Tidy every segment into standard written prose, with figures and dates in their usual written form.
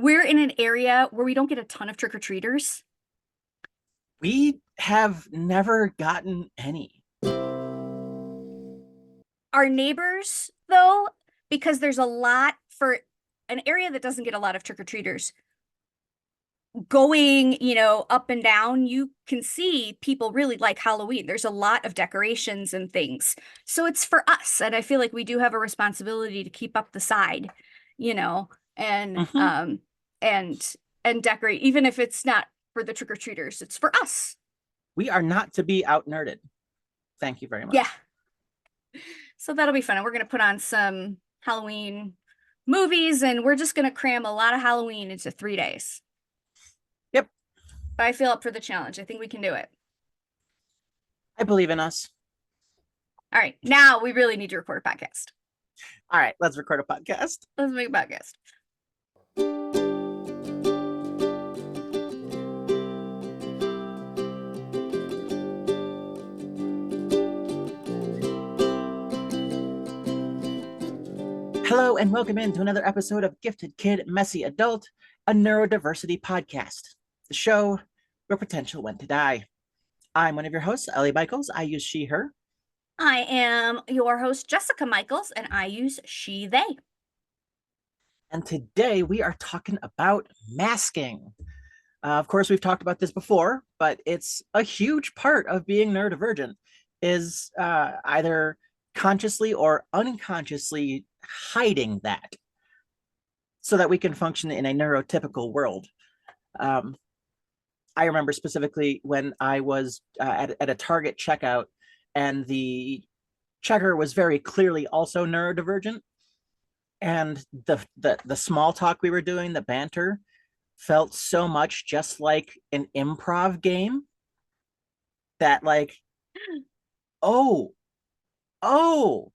we're in an area where we don't get a ton of trick-or-treaters. We have never gotten any. Our neighbors, though, because there's a lot for an area that doesn't get a lot of trick-or-treaters, going, up and down, you can see people really like Halloween. There's a lot of decorations and things. So it's for us. And I feel like we do have a responsibility to keep up the side, you know, and Mhm. and and decorate, even if it's not for the trick-or-treaters, it's for us. We are not to be out nerded. Thank you very Yeah. much. So that'll be fun. And we're gonna put on some Halloween movies and we're just gonna cram a lot of Halloween into 3 days. Yep, But I feel up for the challenge. I think we can do it. I believe in us. All right, now we really need to record a podcast. All right, let's record a podcast. Let's make a podcast. Hello, and welcome into another episode of Gifted Kid, Messy Adult, a neurodiversity podcast, the show where potential went to die. I'm one of your hosts, Ellie Michaels. I use she, her. I am your host, Jessica Michaels, and I use she, they. And today we are talking about masking. Of course, we've talked about this before, but it's a huge part of being neurodivergent is either consciously or unconsciously hiding that so that we can function in a neurotypical world. Um, I remember specifically when I was at a Target checkout and the checker was very clearly also neurodivergent. And the small talk we were doing, the banter, felt so much just like an improv game that like, oh, oh,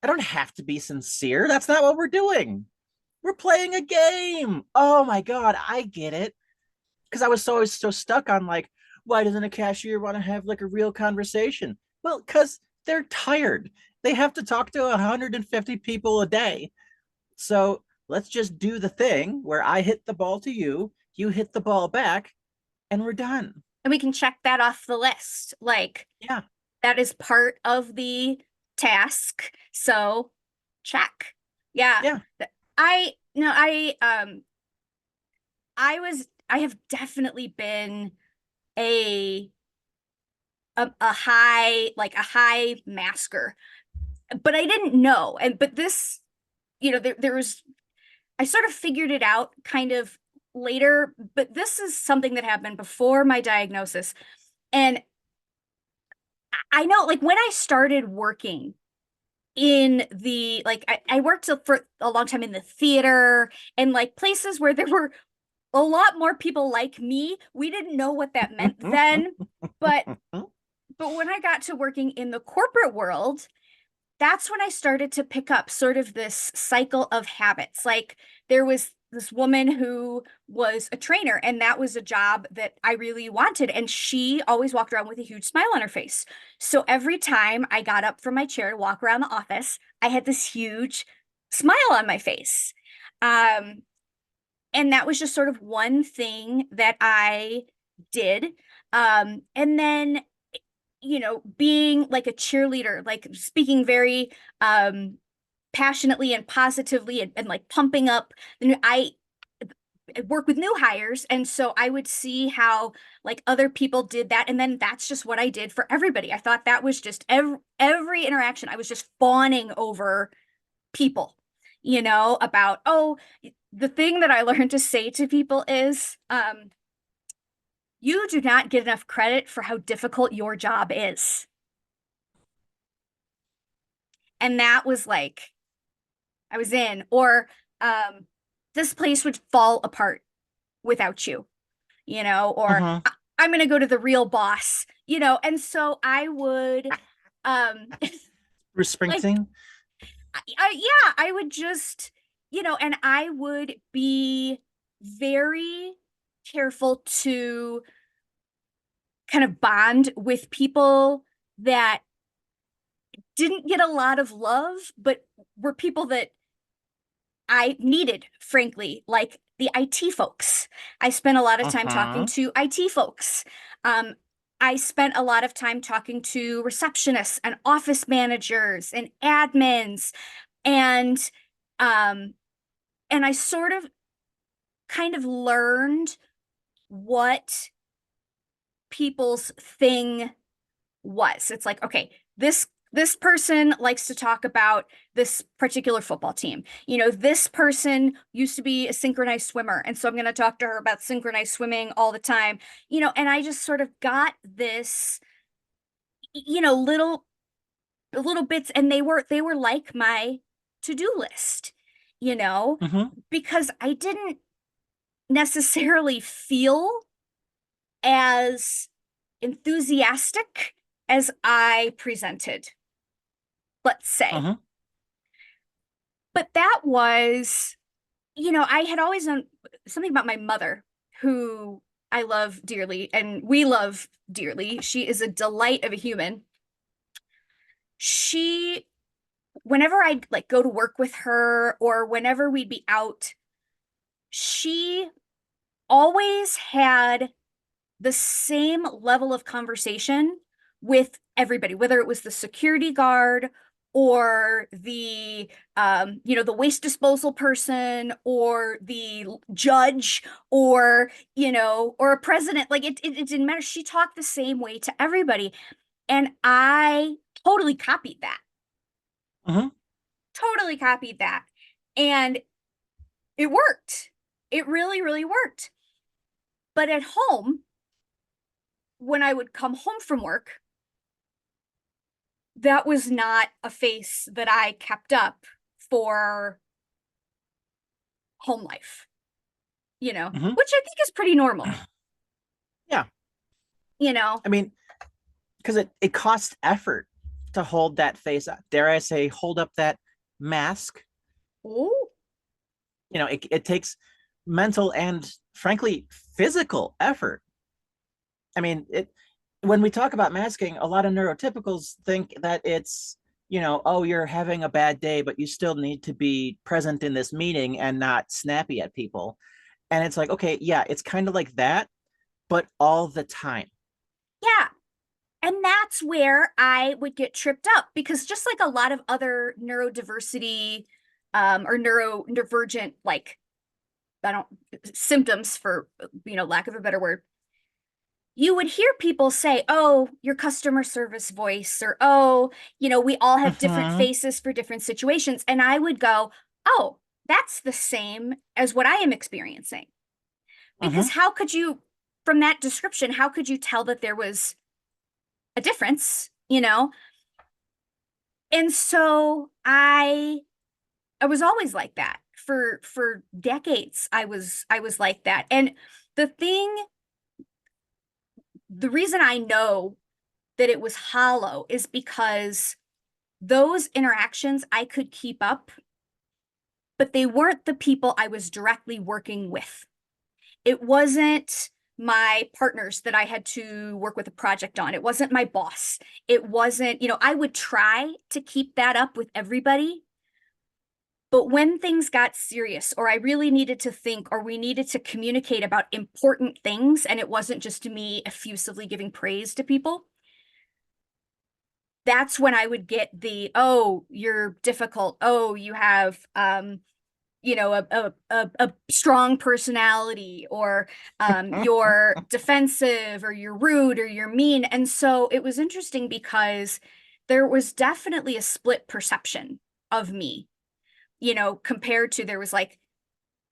I don't have to be sincere. That's not what we're doing. We're playing a game. Oh my God, I get it. Because I was so stuck on like, why doesn't a cashier want to have like a real conversation? Well, because they're tired. They have to talk to 150 people a day. So let's just do the thing where I hit the ball to you, you hit the ball back, and we're done. And we can check that off the list. Like, Yeah. that is part of the task. So check. Yeah. Yeah. I no, I have definitely been a a high masker, but I didn't know. And but this, there was, I sort of figured it out kind of later, but this is something that happened before my diagnosis. And I know, like, when I started working in the, like, I worked for a long time in the theater and like places where there were a lot more people like me. We didn't know what that meant then, but when I got to working in the corporate world, that's when I started to pick up sort of this cycle of habits. Like, there was this woman who was a trainer, and that was a job that I really wanted. And she always walked around with a huge smile on her face. So every time I got up from my chair to walk around the office, I had this huge smile on my face. Um, and that was just sort of one thing that I did. And then, being like a cheerleader, like speaking very passionately and positively and like pumping up. I work with new hires, and so I would see how like other people did that, and then that's just what I did for everybody. I thought that was just every interaction. I was just fawning over people, about, oh, the thing that I learned to say to people is, you do not get enough credit for how difficult your job is. And that was like, I was in, or this place would fall apart without you, or Mhm. I'm going to go to the real boss, and so I would, um, Bruce like, Springsteen. yeah, I would just, and I would be very careful to kind of bond with people that didn't get a lot of love, but were people that I needed, frankly, like the IT folks. I spent a lot of time talking Mm-hmm. to IT folks. Um, I spent a lot of time talking to receptionists and office managers and admins, and um, and I sort of kind of learned what people's thing was. It's like, okay, this person likes to talk about this particular football team. This person used to be a synchronized swimmer, and so I'm going to talk to her about synchronized swimming all the time. And I just sort of got this, little bits, and they were like my to-do list, you know, Mm-hmm. because I didn't necessarily feel as enthusiastic as I presented, let's say. Mm-hmm. But that was, I had always known something about my mother, who I love dearly, and we love dearly. She is a delight of a human. She, whenever I'd like go to work with her or whenever we'd be out, she always had the same level of conversation with everybody, whether it was the security guard or the waste disposal person or the judge or a president. Like it didn't matter. She talked the same way to everybody. And I totally copied that. Mm-hmm. Totally copied that. And it worked. It really, really worked. But at home, when I would come home from work, that was not a face that I kept up for home life, Mm-hmm. which I think is pretty normal, Yeah. you know. I mean, because it costs effort to hold that face up. Dare I say, hold up that mask. Oh, It takes mental and frankly physical effort. I mean, it when we talk about masking, a lot of neurotypicals think that it's, oh, you're having a bad day, but you still need to be present in this meeting and not snappy at people. And it's like, okay, yeah, it's kind of like that, but all the time. yeah. And that's where I would get tripped up because just like a lot of other neurodiversity or neurodivergent, like, I don't, symptoms for, lack of a better word, you would hear people say, oh, your customer service voice, or, oh, we all have different Mm-hmm. faces for different situations. And I would go, oh, that's the same as what I am experiencing. Because Mm-hmm. how could you, from that description, how could you tell that there was a difference, And so I was always like that. For decades, I was like that. And the thing, the reason I know that it was hollow is because those interactions I could keep up, but they weren't the people I was directly working with. It wasn't my partners that I had to work with a project on. It wasn't my boss. It wasn't, I would try to keep that up with everybody. But when things got serious, or I really needed to think, or we needed to communicate about important things, and it wasn't just me effusively giving praise to people, that's when I would get the, oh, you're difficult. Oh, you have, a strong personality, or you're defensive, or you're rude, or you're mean. And so it was interesting because there was definitely a split perception of me, compared to there was like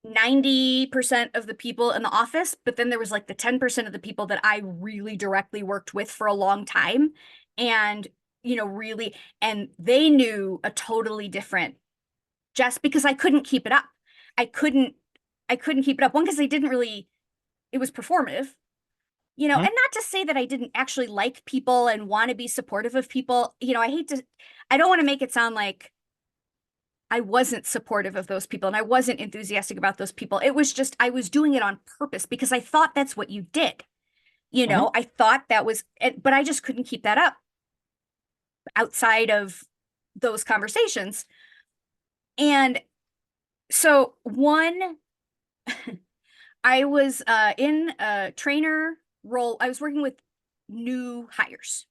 90% of the people in the office, but then there was like the 10% of the people that I really directly worked with for a long time. And, really, and they knew a totally different, just because I couldn't keep it up. I couldn't, I couldn't keep it up. One, because they didn't really, it was performative, and not to say that I didn't actually like people and want to be supportive of people. I don't want to make it sound like I wasn't supportive of those people and I wasn't enthusiastic about those people. It was just, I was doing it on purpose because I thought that's what you did. Mm-hmm. I thought that was, but I just couldn't keep that up outside of those conversations. And So one, I was in a trainer role. I was working with new hires.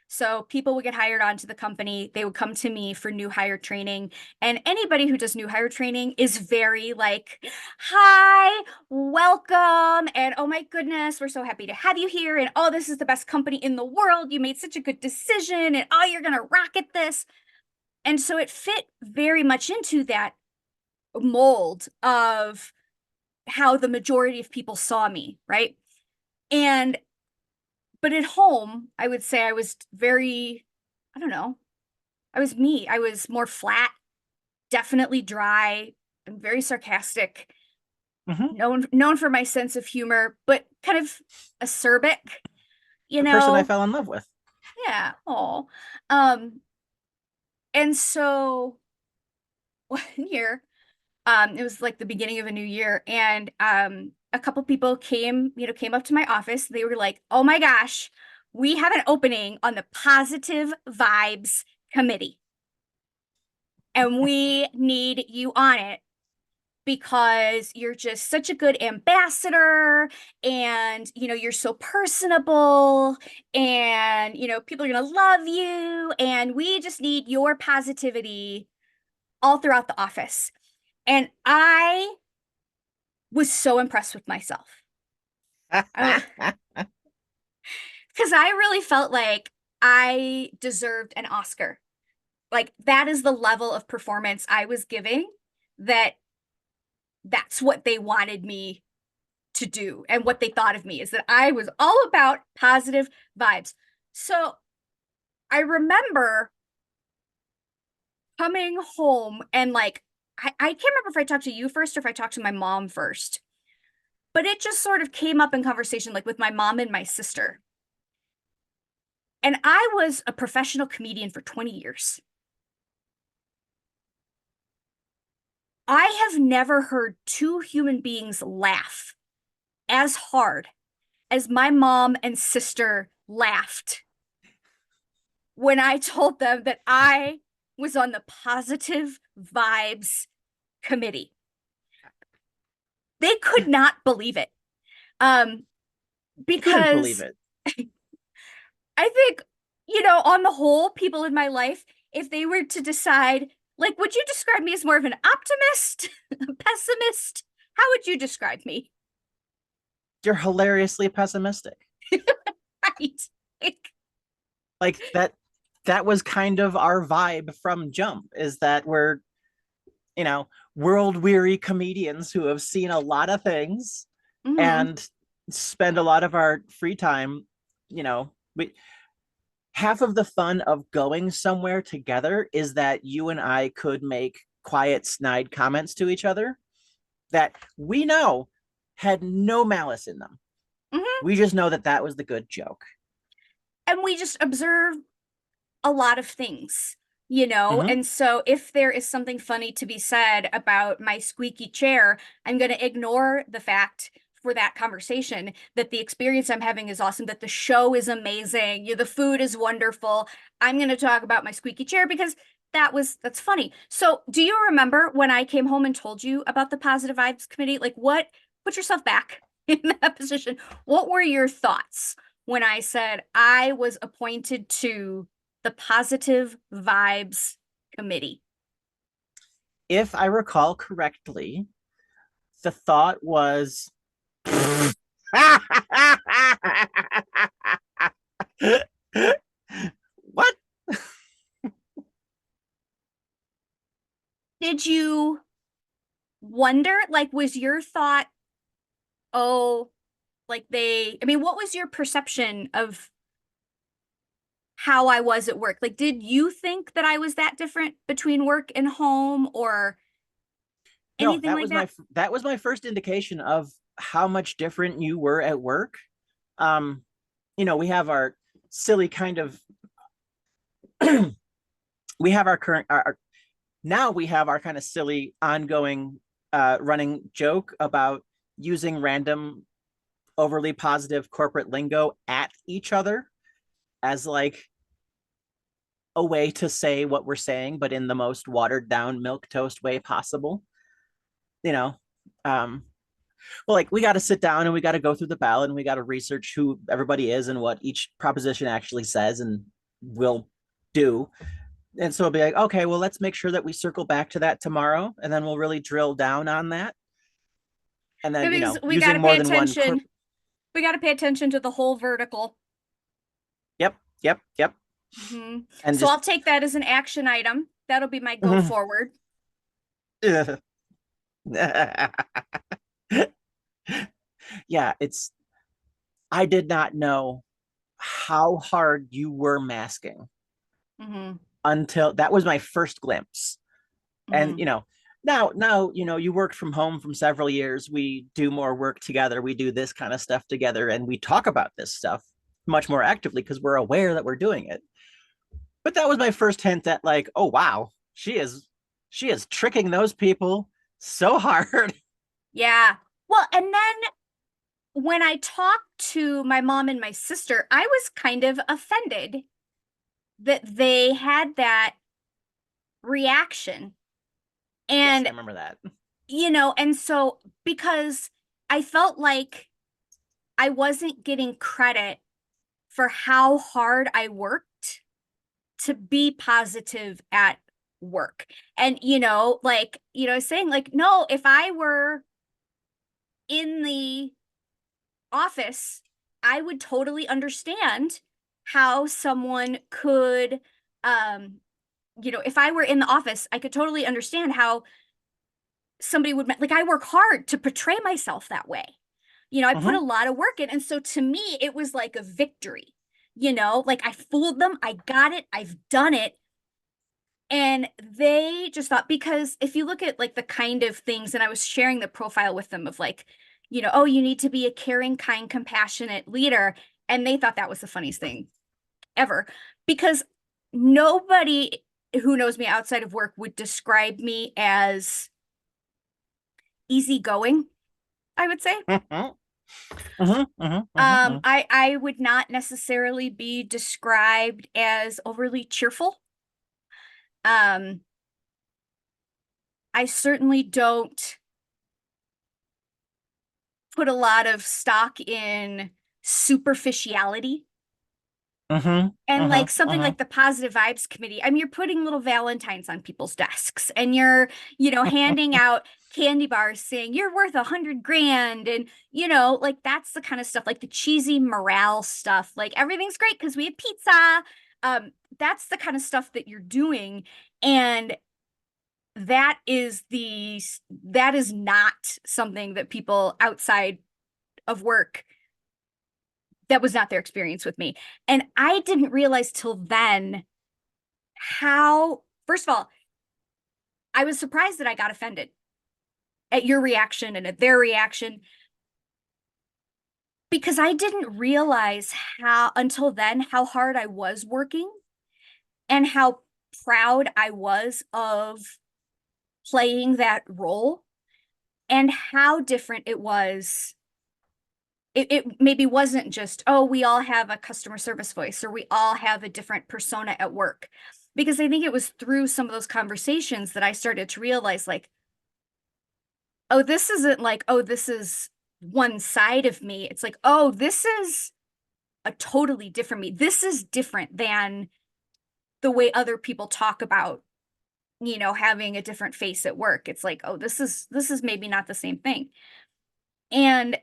So people would get hired onto the company. They would come to me for new hire training. And anybody who does new hire training is very like, hi, welcome. And oh my goodness, we're so happy to have you here. And oh, this is the best company in the world. You made such a good decision. And oh, you're going to rock at this. And so it fit very much into that mold of how the majority of people saw me, right? And but at home, I would say I was very, I don't know, I was me. I was more flat, definitely dry, and very sarcastic, Hmm. known for my sense of humor, but kind of acerbic, you The person I know? fell in love with. Yeah. Oh. Um, and so one year, it was like the beginning of a new year, and a couple people came up to my office. They were like, "Oh my gosh, we have an opening on the positive vibes committee, and we need you on it because you're just such a good ambassador, and you're so personable, and people are gonna love you, and we just need your positivity all throughout the office." And I was so impressed with myself. Because I really felt like I deserved an Oscar. Like that is the level of performance I was giving, that that's what they wanted me to do, and what they thought of me is that I was all about positive vibes. So I remember coming home and like I can't remember if I talked to you first or if I talked to my mom first, but it just sort of came up in conversation like with my mom and my sister. And I was a professional comedian for 20 years. I have never heard two human beings laugh as hard as my mom and sister laughed when I told them that I was on the positive vibes committee. They could not believe it. Um, I couldn't believe because it. I think, on the whole, people in my life, if they were to decide, like, would you describe me as more of an optimist, a pessimist? How would you describe me? You're hilariously pessimistic. Right. Like, Like that was kind of our vibe from Jump, is that we're, you know, world weary comedians who have seen a lot of things mhm, and spend a lot of our free time, you know, we half of the fun of going somewhere together is that you and I could make quiet, snide comments to each other that we know had no malice in them. mhm. We just know that that was the good joke. And we just observe a lot of things, you know? Mm-hmm. And so if there is something funny to be said about my squeaky chair, I'm going to ignore the fact for that conversation that the experience I'm having is awesome, that the show is amazing, the food is wonderful. I'm going to talk about my squeaky chair because that's funny. So, do you remember when I came home and told you about the positive vibes committee? Like what put yourself back in that position. What were your thoughts when I said I was appointed to the Positive Vibes Committee? If I recall correctly, the thought was, what? Did you wonder, like, was your thought, oh, like I mean, what was your perception of how I was at work? Like, did you think that I was that different between work and home or No, anything like that? that was my first indication of how much different you were at work. Um, we have our silly kind of we have our current now we have our kind of silly ongoing running joke about using random overly positive corporate lingo at each other as like a way to say what we're saying, but in the most watered down milk toast way possible. you know, um, well, like we got to sit down and we got to go through the ballot and we got to research who everybody is and what each proposition actually says and will do. And so it'll be like, okay, well, let's make sure that we circle back to that tomorrow, and then we'll really drill down on that. And Yeah, then, because we got using to more pay than one. attention. We got to pay attention to the whole vertical. Yep, yep, yep. Hmm. And So just, I'll take that as an action item. That'll be my go mhm. forward. Yeah, I did not know how hard you were masking Hmm. until that was my first glimpse. And, Hmm. now, you worked from home from several years. We do more work together. We do this kind of stuff together and we talk about this stuff much more actively because we're aware that we're doing it. But that was my first hint that, like, oh wow, she is tricking those people so hard. Yeah. Well, and then when I talked to my mom and my sister, I was kind of offended that they had that reaction. Yes, I And, remember that. and so because I felt like I wasn't getting credit for how hard I worked to be positive at work. And, saying, like, no, if I were in the office, I would totally understand how someone could, if I were in the office, I could totally understand how somebody would, like, I work hard to portray myself that way. I put a Mm-hmm. lot of work in. And so to me, it was like a victory, like I fooled them. I got it. I've done it. And they just thought, because if you look at like the kind of things, and I was sharing the profile with them of like, oh, you need to be a caring, kind, compassionate leader. And they thought that was the funniest thing ever, because nobody who knows me outside of work would describe me as easygoing, I would say. Mm-hmm. Mm-hmm. Mm-hmm. Mm-hmm. I would not necessarily be described as overly cheerful. Um, I certainly don't put a lot of stock in superficiality. Mm-hmm. And Mm-hmm. like something Mm-hmm. like the positive vibes committee, I mean, you're putting little Valentines on people's desks and you're, handing out candy bars saying you're worth 100 grand. And, like that's the kind of stuff, like the cheesy morale stuff. Like everything's great because we have pizza. That's the kind of stuff that you're doing. And that is not something that people outside of work, that was not their experience with me. And I didn't realize till then how, first of all, I was surprised that I got offended at your reaction and at their reaction, because I didn't realize how, until then, how hard I was working and how proud I was of playing that role, and how different it was. It maybe wasn't just, oh, we all have a customer service voice or we all have a different persona at work. Because I think it was through some of those conversations that I started to realize, like, oh, this isn't like, oh, this is one side of me. It's like, oh, this is a totally different me. This is different than the way other people talk about, having a different face at work. It's like, oh, this is maybe not the same thing. And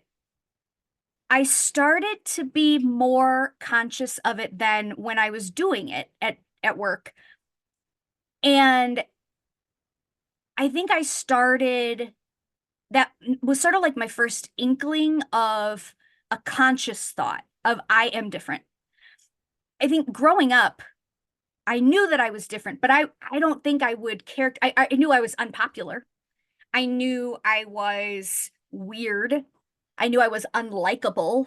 I started to be more conscious of it than when I was doing it at work. And I think I started, that was sort of like my first inkling of a conscious thought of I am different. I think growing up, I knew that I was different, but I don't think I would care. I knew I was unpopular. I knew I was weird. I knew I was unlikable.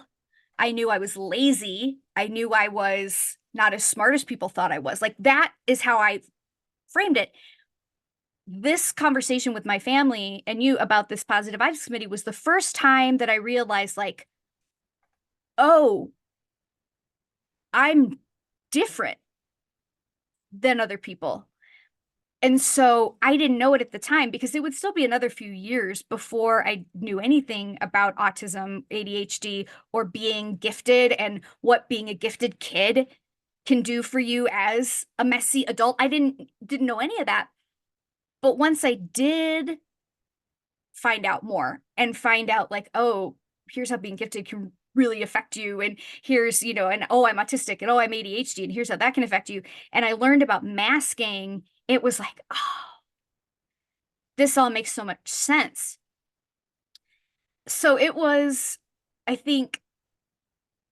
I knew I was lazy. I knew I was not as smart as people thought I was. Like that is how I framed it. This conversation with my family and you about this positive vibes committee was the first time that I realized, like, oh, I'm different than other people. And so I didn't know it at the time because it would still be another few years before I knew anything about autism, ADHD, or being gifted and what being a gifted kid can do for you as a messy adult. I didn't know any of that. But once I did find out more and find out like, oh, here's how being gifted can really affect you, and here's, and oh, I'm autistic, and oh, I'm ADHD, and here's how that can affect you. And I learned about masking. It was like, oh, this all makes so much sense. So it was, I think,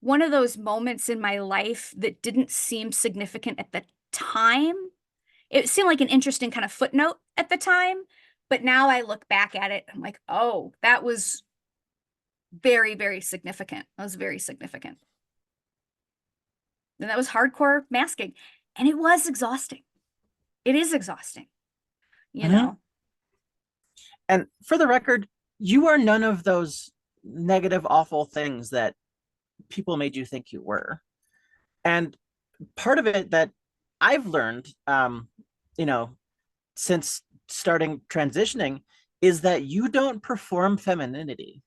one of those moments in my life that didn't seem significant at the time. It seemed like an interesting kind of footnote at the time, but now I look back at it, I'm like, oh, that was very, very significant. That was very significant. And that was hardcore masking. And it was exhausting. It is exhausting, you Mhm. know? And for the record, you are none of those negative, awful things that people made you think you were. And part of it that I've learned, you know, since starting transitioning is that you don't perform femininity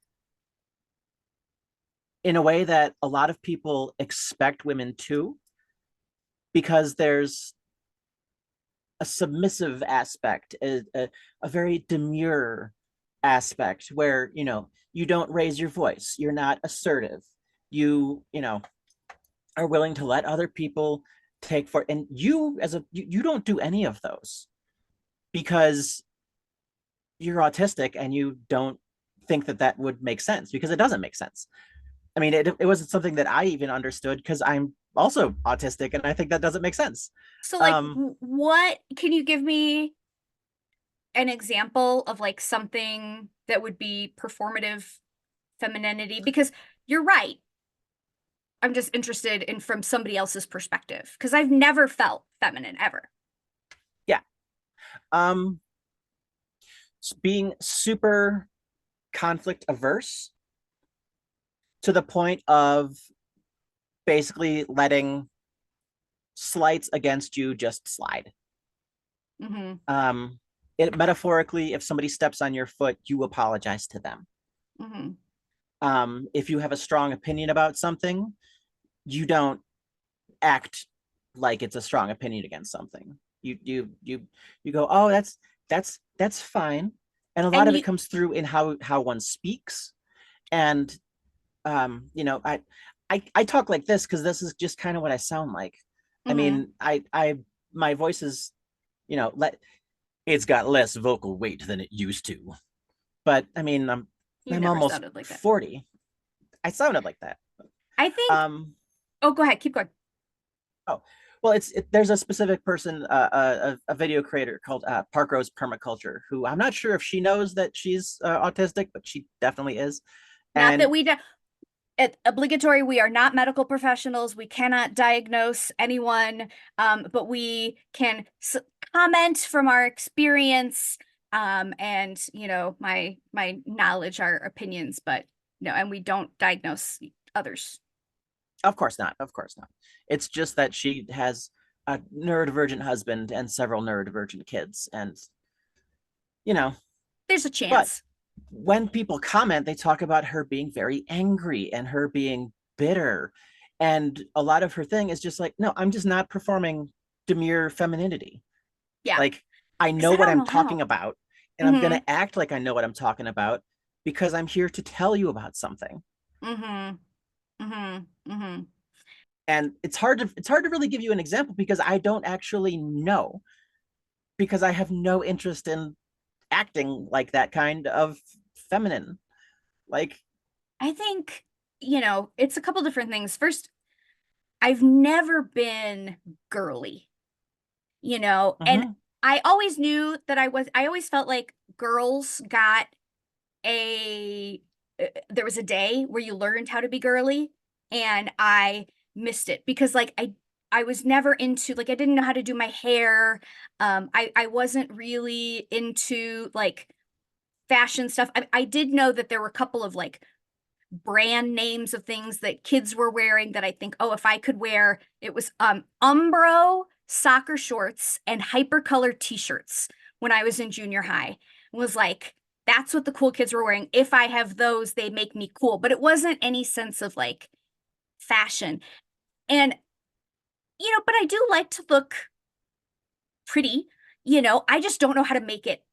in a way that a lot of people expect women to, because there's a submissive aspect, a very demure aspect where, you don't raise your voice, you're not assertive, you are willing to let other people take for, and you don't do any of those because you're autistic and you don't think that that would make sense, because it doesn't make sense. I mean, it wasn't something that I even understood because I'm also autistic and I think that doesn't make sense. So, like, um what can you give me an example of like something that would be performative femininity? Because you're right. I'm just interested in from somebody else's perspective because I've never felt feminine ever. yeah. um Being super conflict averse to the point of basically letting slights against you just slide. Mm-hmm. um it metaphorically, if somebody steps on your foot, you apologize to them. Mm-hmm. If you have a strong opinion about something, you don't act like it's a strong opinion against something. You go, oh, that's fine. And a lot And of it you, comes through in how one speaks. And I talk like this because this is just kind of what I sound like. I mm-hmm. mean, I my voice is, let it's got less vocal weight than it used to. But I mean, You I'm never almost sounded like that. 40. I sounded like that. I think, um oh, go ahead, keep going. oh, well, there's a specific person, a video creator called Park Rose Permaculture, who I'm not sure if she knows that she's autistic, but she definitely is. Not that And we obligatory, we are not medical professionals, we cannot diagnose anyone, but we can comment from our experience, and my knowledge, our opinions, but no, and we don't diagnose others. of course not, of course not. It's just that she has a neurodivergent husband and several neurodivergent kids, and you know There's a but chance. when people comment, they talk about her being very angry and her being bitter. And a lot of her thing is just like, no, I'm just not performing demure femininity. Yeah, Like, I because know I what don't I'm know talking how. about, and I'm going Mm-hmm. to act like I know what I'm talking about because I'm here to tell you about something. Mm-hmm. Mm-hmm. Mm-hmm. And it's hard to really give you an example because I don't actually know, because I have no interest in acting like that kind of feminine. Like, I think, it's a couple different things. First, I've never been girly, and mhm. I always knew that I always felt like girls got a, there was a day where you learned how to be girly, and I missed it because like I was never into, like, I didn't know how to do my hair. I wasn't really into like fashion stuff. I did know that there were a couple of like brand names of things that kids were wearing that I think, oh, if I could wear, it was Umbro soccer shorts and hypercolor t-shirts when I was in junior high. It was like, that's what the cool kids were wearing. If I have those, they make me cool. But it wasn't any sense of like fashion. And, but I do like to look pretty. I just don't know how to make it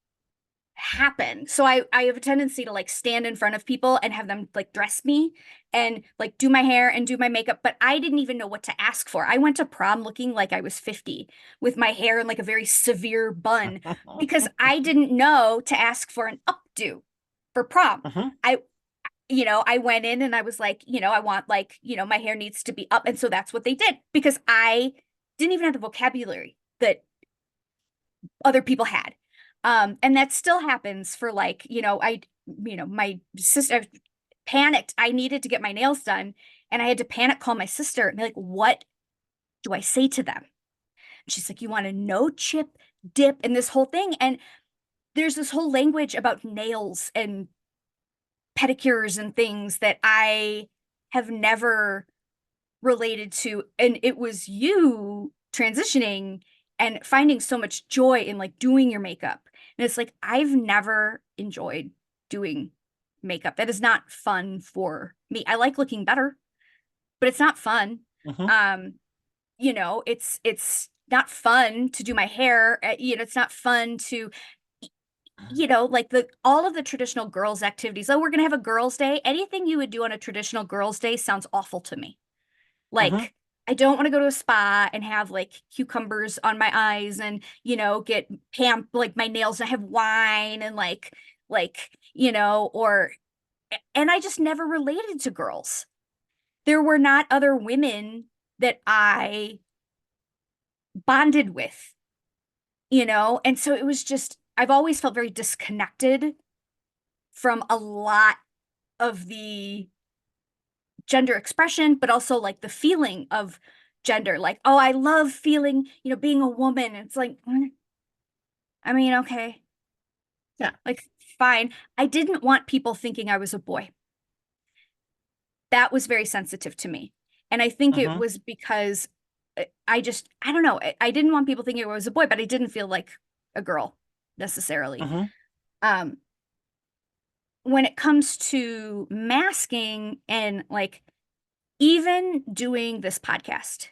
happen. So I have a tendency to like stand in front of people and have them like dress me and like do my hair and do my makeup, but I didn't even know what to ask for. I went to prom looking like I was 50 with my hair in like a very severe bun because I didn't know to ask for an updo for prom. Mhm. I I went in and I was like, I want like, my hair needs to be up. And so that's what they did because I didn't even have the vocabulary that other people had. And that still happens for like, my sister panicked. I needed to get my nails done and I had to panic call my sister and be like, what do I say to them? And she's like, you want a no chip dip and this whole thing. And there's this whole language about nails and pedicures and things that I have never related to. And it was you transitioning and finding so much joy in like doing your makeup. And it's like, I've never enjoyed doing makeup. That is not fun for me. I like looking better, but it's not fun. Mhm. Um, it's not fun to do my hair. It's not fun to, like the all of the traditional girls' activities. Oh, we're gonna have a girls' day. Anything you would do on a traditional girls' day sounds awful to me. Mhm. Like, I don't want to go to a spa and have like cucumbers on my eyes and, get like my nails and have wine and or, and I just never related to girls. There were not other women that I bonded with, and so it was just, I've always felt very disconnected from a lot of the gender expression, but also like the feeling of gender. Like, oh, I love feeling, being a woman. It's like, I mean, okay, Yeah. like, fine. I didn't want people thinking I was a boy. That was very sensitive to me. And I think it Mhm. was because I don't know, I didn't want people thinking I was a boy, but I didn't feel like a girl necessarily. Mhm. Um, when it comes to masking and like even doing this podcast,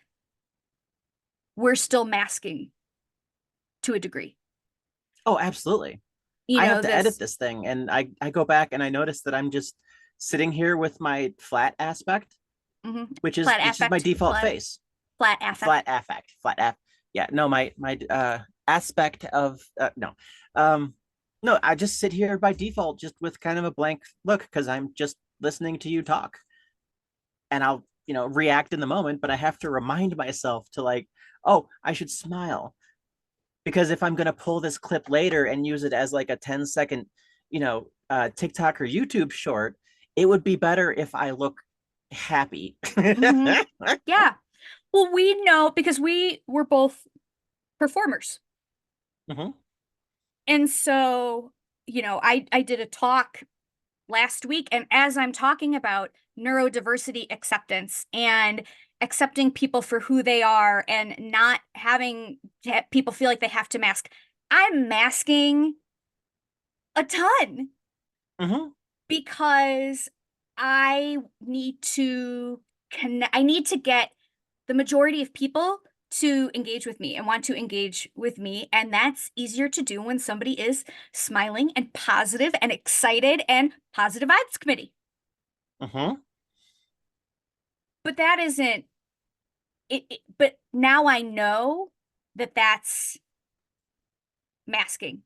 we're still masking to a degree. Oh, absolutely. I have to edit This this thing, and I go back and I notice that I'm just sitting here with my flat aspect, mhm, which is flat my affect, default face. flat affect. Flat affect, flat aff. Yeah, no, my aspect of no, um, no. I just sit here by default, just with kind of a blank look because I'm just listening to you talk, and I'll react in the moment, but I have to remind myself to like, oh, I should smile because if I'm gonna pull this clip later and use it as like a 10-second, TikTok or YouTube short, it would be better if I look happy. Hmm. Yeah. Well, we know because we were both performers. Mhm. And so, I did a talk last week, and as I'm talking about neurodiversity acceptance and accepting people for who they are and not having people feel like they have to mask, I'm masking a ton Mhm. because I need to I need to get the majority of people to engage with me and want to engage with me. And that's easier to do when somebody is smiling and positive and excited and positive vibes committee. Mhm. But that isn't but now I know that that's masking.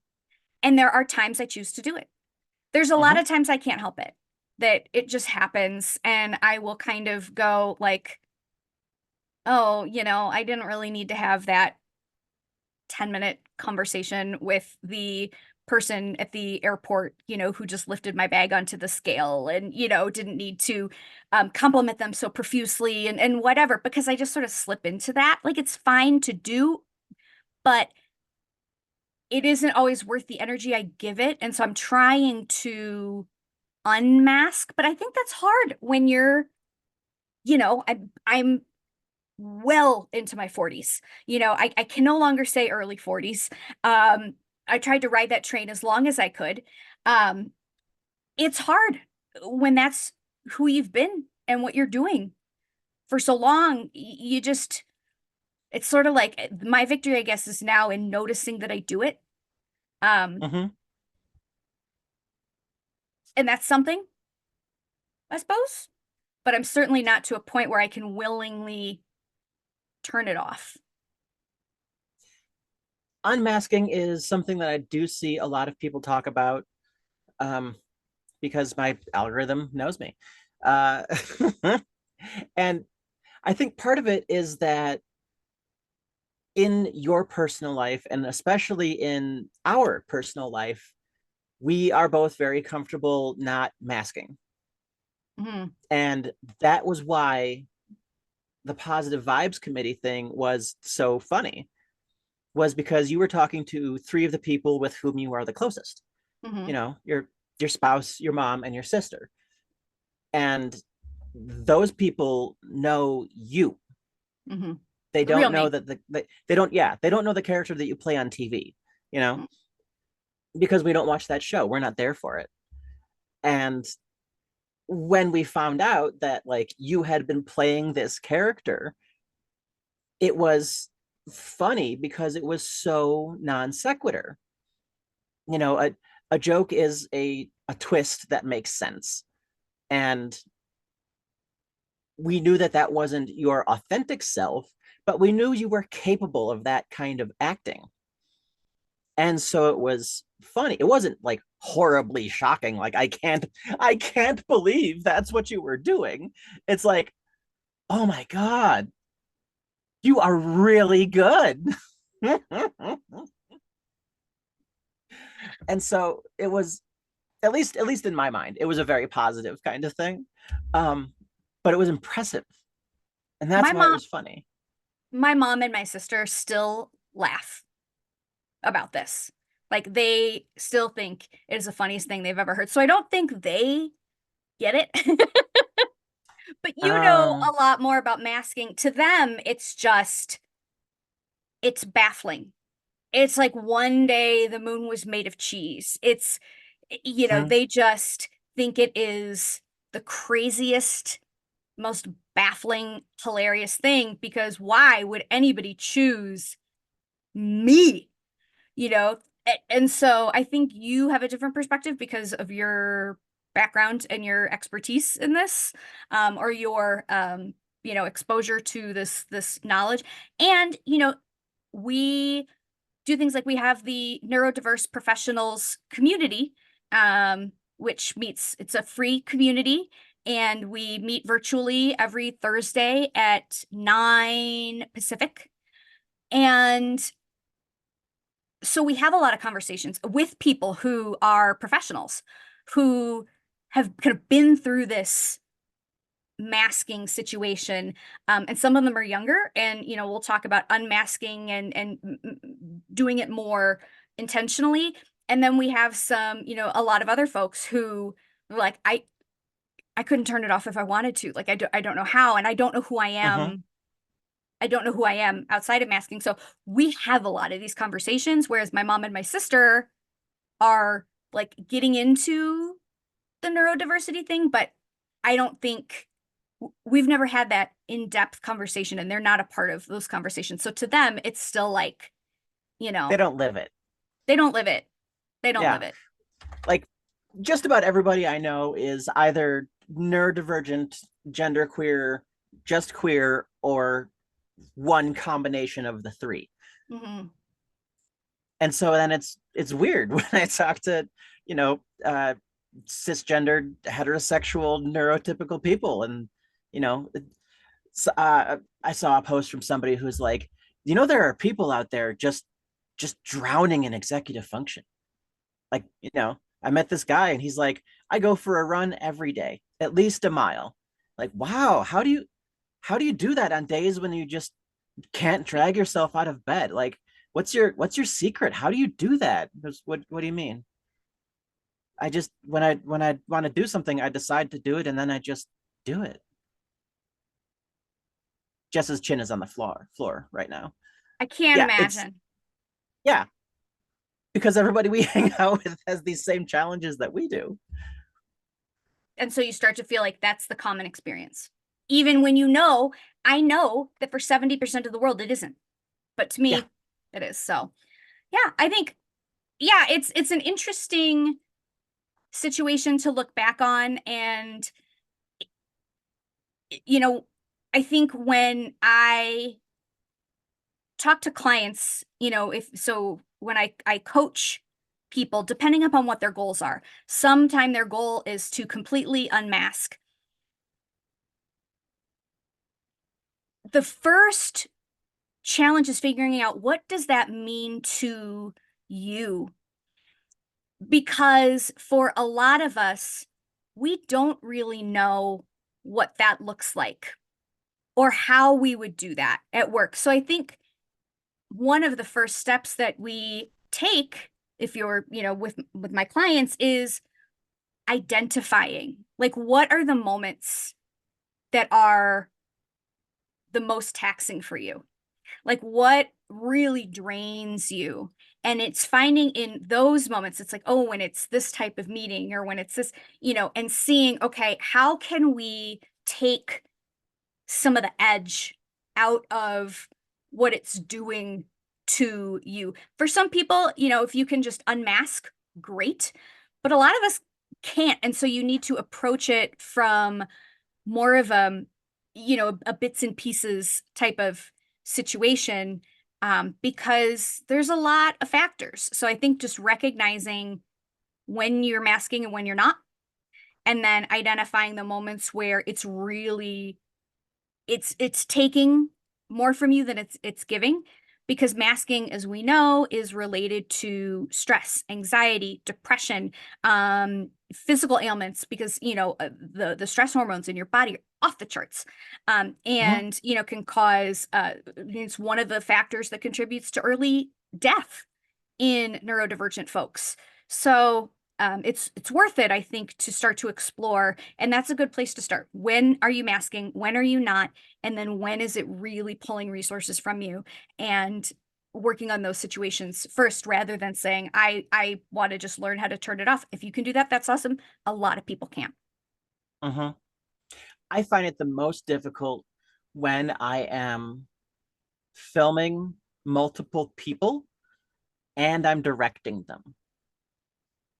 And there are times I choose to do it. There's a lot Mhm. of times I can't help it, that it just happens. And I will kind of go like, oh, I didn't really need to have that 10-minute conversation with the person at the airport, who just lifted my bag onto the scale and, didn't need to compliment them so profusely and whatever, because I just sort of slip into that. Like it's fine to do, but it isn't always worth the energy I give it. And so I'm trying to unmask, but I think that's hard when you're, I'm well into my 40s. I can no longer say early 40s. I tried to ride that train as long as I could. Um, it's hard when that's who you've been and what you're doing for so long. You just, it's sort of like my victory, I guess, is now in noticing that I do it. Um, Hmm. and that's something, I suppose, but I'm certainly not to a point where I can willingly turn it off. Unmasking is something that I do see a lot of people talk about, um, because my algorithm knows me. Uh, and I think part of it is that in your personal life, and especially in our personal life, we are both very comfortable not masking. Mhm. And that was why the positive vibes committee thing was so funny, was because you were talking to three of the people with whom you are the closest. You Mhm. know, your spouse, your mom, and your sister. And those people know you. Mhm. They The real don't know me. that they don't, yeah, they don't know the character that you play on TV, you know, because we don't watch that show. We're not there for it. And when we found out that like you had been playing this character, it was funny because it was so non sequitur. You know, a joke is a twist that makes sense. And we knew that that wasn't your authentic self, but we knew you were capable of that kind of acting. And so it was funny. It wasn't like horribly shocking. Like I can't believe that's what you were doing. It's like, oh my God, you are really good. And so it was, at least in my mind, it was a very positive kind of thing. Um, but it was impressive. And that's My why it mom, was funny. my mom and my sister still laugh about this. Like they still think it is the funniest thing they've ever heard. So I don't think they get it. But you know Um, a lot more about masking. To them, it's just, it's baffling. It's like one day the moon was made of cheese. hmm. They just think it is the craziest, most baffling, hilarious thing because why would anybody choose me? And so I think you have a different perspective because of your background and your expertise in this, or your exposure to this knowledge. And we do things like we have the neurodiverse professionals community, which meets, it's a free community, and we meet virtually every Thursday at 9 Pacific. And so we have a lot of conversations with people who are professionals who have kind of been through this masking situation, and some of them are younger, and we'll talk about unmasking and doing it more intentionally. And then we have some, a lot of other folks who are like, I couldn't turn it off if I wanted to, like I don't know how, and Hmm. I don't know who I am outside of masking. So we have a lot of these conversations, whereas my mom and my sister are like getting into the neurodiversity thing, but I don't think we've never had that in-depth conversation, and they're not a part of those conversations. So to them, it's still like, you They know, don't live it. they don't live it. They don't Yeah. live it. Like just about everybody I know is either neurodivergent, genderqueer, just queer, or one combination of the three. Hmm. And so then it's weird when I talk to, you know, cisgendered, heterosexual, neurotypical people, and you know, I saw a post from somebody who's like, there are people out there just drowning in executive function. Like, I met this guy and he's like, I go for a run every day, at least a mile. Like, wow, how do you do that on days when you just can't drag yourself out of bed? Like, what's your secret? How do you do that? What do you mean? I just when I want to do something, I decide to do it and then I just do it. Jess's chin is on the floor right now. I can't Yeah, it's imagine. yeah, because everybody we hang out with has these same challenges that we do. And so you start to feel like that's the common experience. Even when you know, I know that for 70% of the world it isn't. But to Yeah. me, it is. So yeah, I think yeah, it's an interesting situation to look back on. And you know, I think when I talk to clients, if so when I coach people, depending upon what their goals are, sometime their goal is to completely unmask. The first challenge is figuring out what does that mean to you? Because for a lot of us, we don't really know what that looks like or how we would do that at work. So I think one of the first steps that we take, if you're, with my clients, is identifying, like, what are the moments that are the most taxing for you? Like, what really drains you? And it's finding in those moments, it's like, oh, when it's this type of meeting or when it's this, and seeing, okay, how can we take some of the edge out of what it's doing to you? For some people, if you can just unmask, great. But a lot of us can't. And so you need to approach it from more of a bits and pieces type of situation, because there's a lot of factors. So I think just recognizing when you're masking and when you're not, and then identifying the moments where it's taking more from you than it's giving, because masking, as we know, is related to stress, anxiety, depression, physical ailments, because the stress hormones in your body are off the charts, Mhm. and can cause, it's one of the factors that contributes to early death in neurodivergent folks. So it's worth it, I think, to start to explore, and that's a good place to start. When are you masking? When are you not? And then when is it really pulling resources from you? And working on those situations first, rather than saying, I want to just learn how to turn it off. If you can do that, that's awesome. A lot of people can't. Mhm. I find it the most difficult when I am filming multiple people and I'm directing them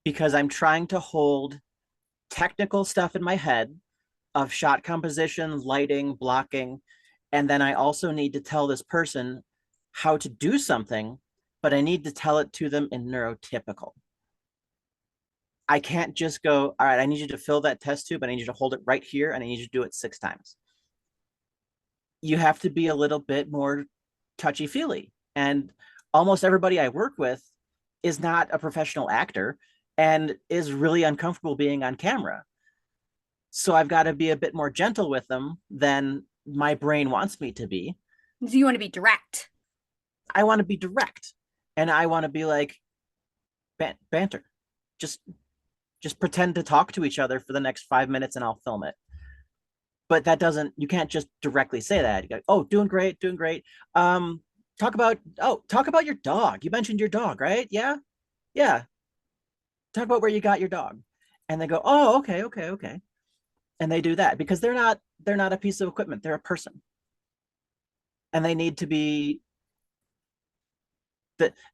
because I'm trying to hold technical stuff in my head of shot composition, lighting, blocking, and then I also need to tell this person how to do something, but I need to tell it to them in neurotypical. I can't just go, all right, I need you to fill that test tube, and I need you to hold it right here, and I need you to do it 6 times. You have to be a little bit more touchy feely. And almost everybody I work with is not a professional actor and is really uncomfortable being on camera. So I've got to be a bit more gentle with them than my brain wants me to be. Do you want to be direct? I want to be direct and I want to be like banter. Just just pretend to talk to each other for the next 5 minutes and I'll film it. But that doesn't, you can't just directly say that. You go, oh, doing great, doing great. Talk about your dog. You mentioned your dog, right? Yeah. Yeah. Talk about where you got your dog. And they go, oh, okay, okay, okay. And they do that because they're not a piece of equipment. They're a person. And they need to be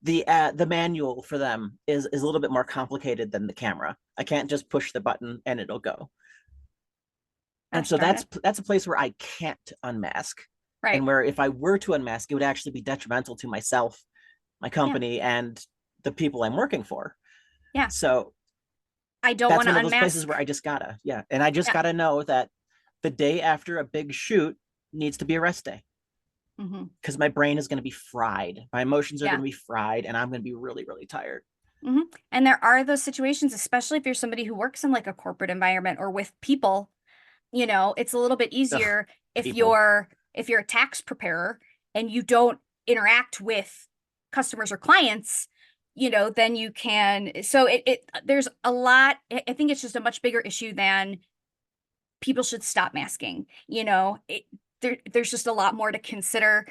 the manual for them is a little bit more complicated than the camera. I can't just push the button and it'll go. And Gosh so darn that's it. that's a place where I can't unmask, Right. and where if I were to unmask, it would actually be detrimental to myself, my Yeah. company, and the people I'm working for. Yeah. So I don't that's want to one of those places where unmask. I just gotta, yeah, and I just Yeah. gotta know that the day after a big shoot needs to be a rest day Hmm. because my brain is going to be fried, my emotions are going Yeah. to be fried, and I'm going to be really, really tired. Hmm. And there are those situations, especially if you're somebody who works in like a corporate environment or with people, it's a little bit Ugh, easier if people. you're a tax preparer and you don't interact with customers or clients, then you can. So there's a lot. I think it's just a much bigger issue than people should stop masking. there's just a lot more to consider.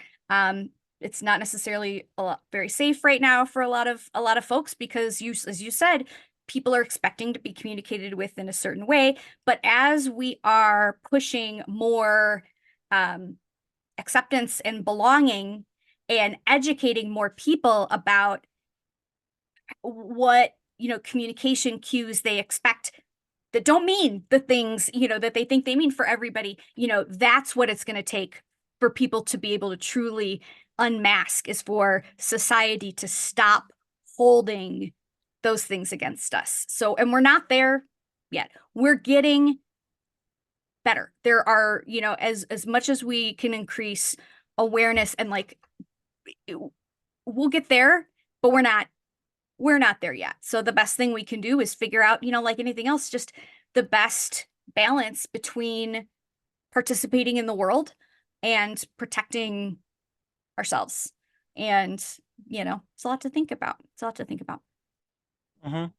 It's not necessarily very safe right now for a lot of folks because as you said, people are expecting to be communicated with in a certain way. But as we are pushing more acceptance and belonging and educating more people about what, communication cues they expect that don't mean the things, that they think they mean for everybody, that's what it's going to take for people to be able to truly unmask, is for society to stop holding those things against us. So, and we're not there yet. We're getting better. There are, as much as we can increase awareness and like, we'll get there, but we're not there yet. So the best thing we can do is figure out, like anything else, just the best balance between participating in the world and protecting ourselves. And, it's a lot to think about. It's a lot to think about. Well,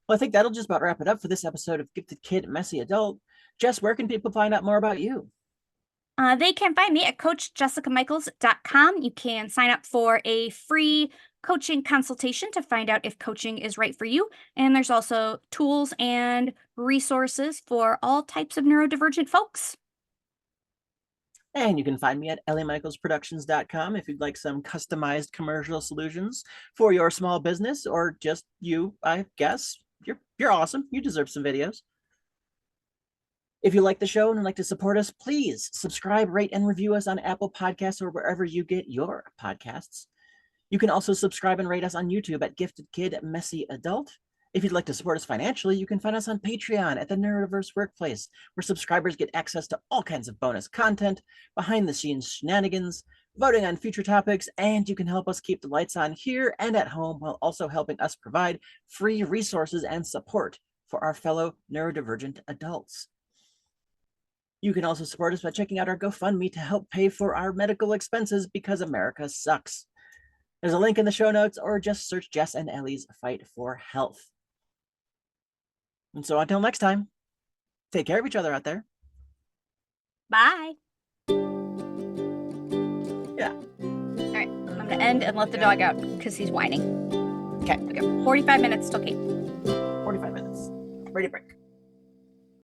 I think that'll just about wrap it up for this episode of Gifted Kid, Messy Adult. Jess, where can people find out more about you? They can find me at coachjessicamichaels.com. You can sign up for a free coaching consultation to find out if coaching is right for you. And there's also tools and resources for all types of neurodivergent folks. And you can find me at elliemichaelsproductions.com if you'd like some customized commercial solutions for your small business or just you, I guess. You're awesome. You deserve some videos. If you like the show and would like to support us, please subscribe, rate, and review us on Apple Podcasts or wherever you get your podcasts. You can also subscribe and rate us on YouTube at Gifted Kid Messy Adult. If you'd like to support us financially, you can find us on Patreon at the Neurodiverse Workplace, where subscribers get access to all kinds of bonus content, behind-the-scenes shenanigans, voting on future topics, and you can help us keep the lights on here and at home while also helping us provide free resources and support for our fellow neurodivergent adults. You can also support us by checking out our GoFundMe to help pay for our medical expenses because America sucks. There's a link in the show notes, or just search Jess and Ellie's Fight for Health. And so until next time, take care of each other out there. Bye. Yeah. All right. I'm going to end and let the dog out because he's whining. Okay. 45 minutes till Kate. 45 minutes. Ready to break.